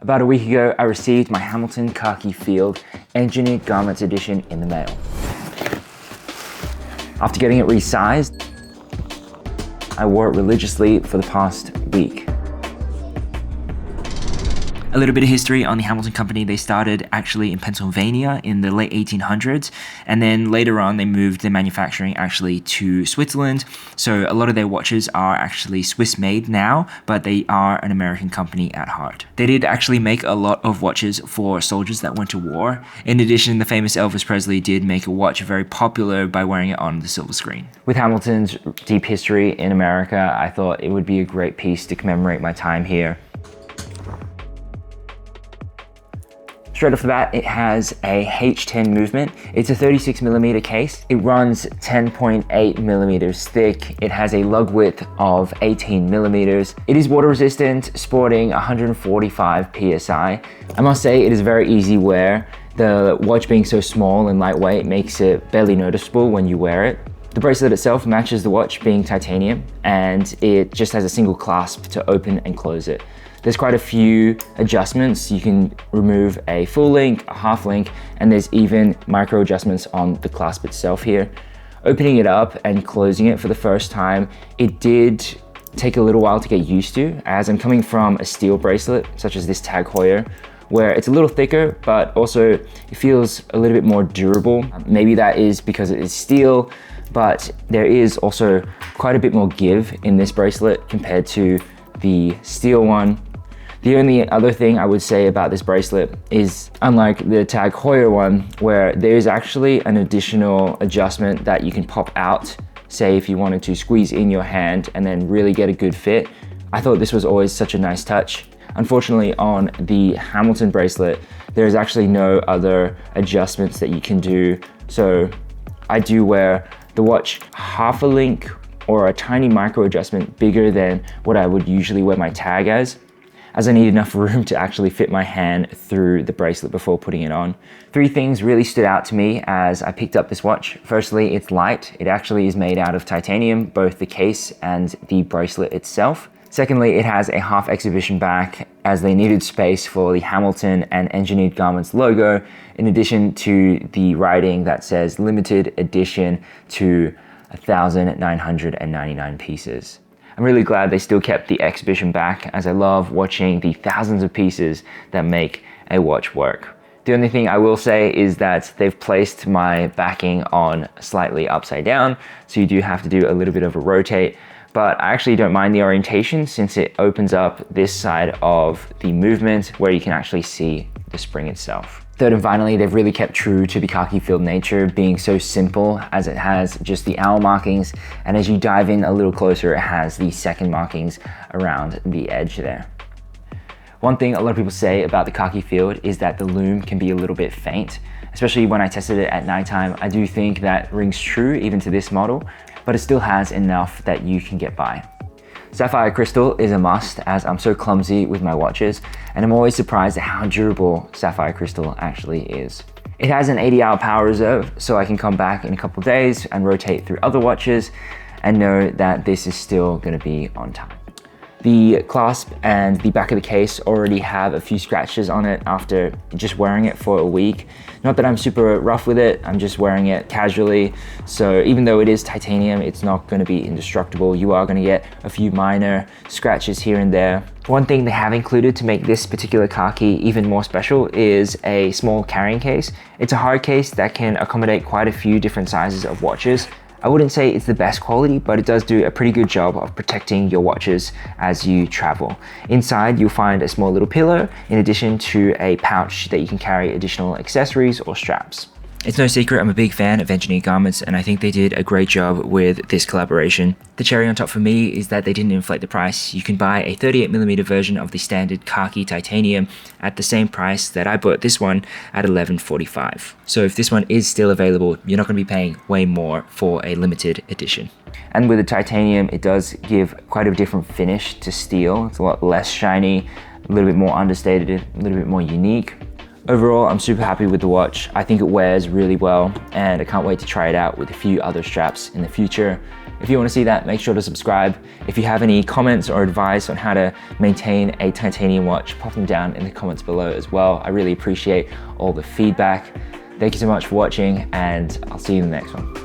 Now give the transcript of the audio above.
About a week ago, I received my Hamilton Khaki Field Engineered Garments Edition in the mail. After getting it resized, I wore it religiously for the past week. A little bit of history on the Hamilton Company. They started actually in Pennsylvania in the late 1800s, and then later on they moved their manufacturing actually to Switzerland. So a lot of their watches are actually Swiss made now, but they are an American company at heart. They did actually make a lot of watches for soldiers that went to war. In addition, the famous Elvis Presley did make a watch very popular by wearing it on the silver screen. With Hamilton's deep history in America, I thought it would be a great piece to commemorate my time here. Straight off the bat, it has a H10 movement. It's a 36mm case. It runs 10.8mm thick. It has a lug width of 18mm. It is water resistant, sporting 145 PSI. I must say it is very easy wear. The watch being so small and lightweight makes it barely noticeable when you wear it. The bracelet itself matches the watch being titanium, and it just has a single clasp to open and close it. There's quite a few adjustments. You can remove a full link, a half link, and there's even micro adjustments on the clasp itself here. Opening it up and closing it for the first time, it did take a little while to get used to, as I'm coming from a steel bracelet, such as this Tag Heuer, where it's a little thicker, but also it feels a little bit more durable. Maybe that is because it is steel, but there is also quite a bit more give in this bracelet compared to the steel one. The only other thing I would say about this bracelet is, unlike the Tag Heuer one, where there's actually an additional adjustment that you can pop out, say if you wanted to squeeze in your hand and then really get a good fit. I thought this was always such a nice touch. Unfortunately, on the Hamilton bracelet, there's actually no other adjustments that you can do. So I do wear the watch half a link or a tiny micro adjustment bigger than what I would usually wear my tag as I need enough room to actually fit my hand through the bracelet before putting it on. Three things really stood out to me as I picked up this watch. Firstly, it's light. It actually is made out of titanium, both the case and the bracelet itself. Secondly, it has a half exhibition back, as they needed space for the Hamilton and Engineered Garments logo, in addition to the writing that says limited edition to 1,999 pieces. I'm really glad they still kept the exhibition back, as I love watching the thousands of pieces that make a watch work. The only thing I will say is that they've placed my backing on slightly upside down, so you do have to do a little bit of a rotate, but I actually don't mind the orientation since it opens up this side of the movement where you can actually see the spring itself. Third and finally, they've really kept true to the Khaki Field nature, being so simple, as it has just the owl markings, and as you dive in a little closer, it has the second markings around the edge there. One thing a lot of people say about the Khaki Field is that the lume can be a little bit faint, especially when I tested it at nighttime. I do think that rings true even to this model, but it still has enough that you can get by. Sapphire crystal is a must, as I'm so clumsy with my watches, and I'm always surprised at how durable sapphire crystal actually is. It has an 80-hour power reserve, so I can come back in a couple days and rotate through other watches and know that this is still going to be on time. The clasp and the back of the case already have a few scratches on it after just wearing it for a week. Not that I'm super rough with it, I'm just wearing it casually. So even though it is titanium, it's not going to be indestructible. You are going to get a few minor scratches here and there. One thing they have included to make this particular Khaki even more special is a small carrying case. It's a hard case that can accommodate quite a few different sizes of watches. I wouldn't say it's the best quality, but it does do a pretty good job of protecting your watches as you travel. Inside, you'll find a small little pillow, in addition to a pouch that you can carry additional accessories or straps. It's no secret I'm a big fan of Engineered Garments, and I think they did a great job with this collaboration. The cherry on top for me is that they didn't inflate the price. You can buy a 38mm version of the standard Khaki titanium at the same price that I bought this one at $11.45. So if this one is still available, you're not going to be paying way more for a limited edition. And with the titanium, it does give quite a different finish to steel. It's a lot less shiny, a little bit more understated, a little bit more unique. Overall, I'm super happy with the watch. I think it wears really well, and I can't wait to try it out with a few other straps in the future. If you want to see that, make sure to subscribe. If you have any comments or advice on how to maintain a titanium watch, pop them down in the comments below as well. I really appreciate all the feedback. Thank you so much for watching, and I'll see you in the next one.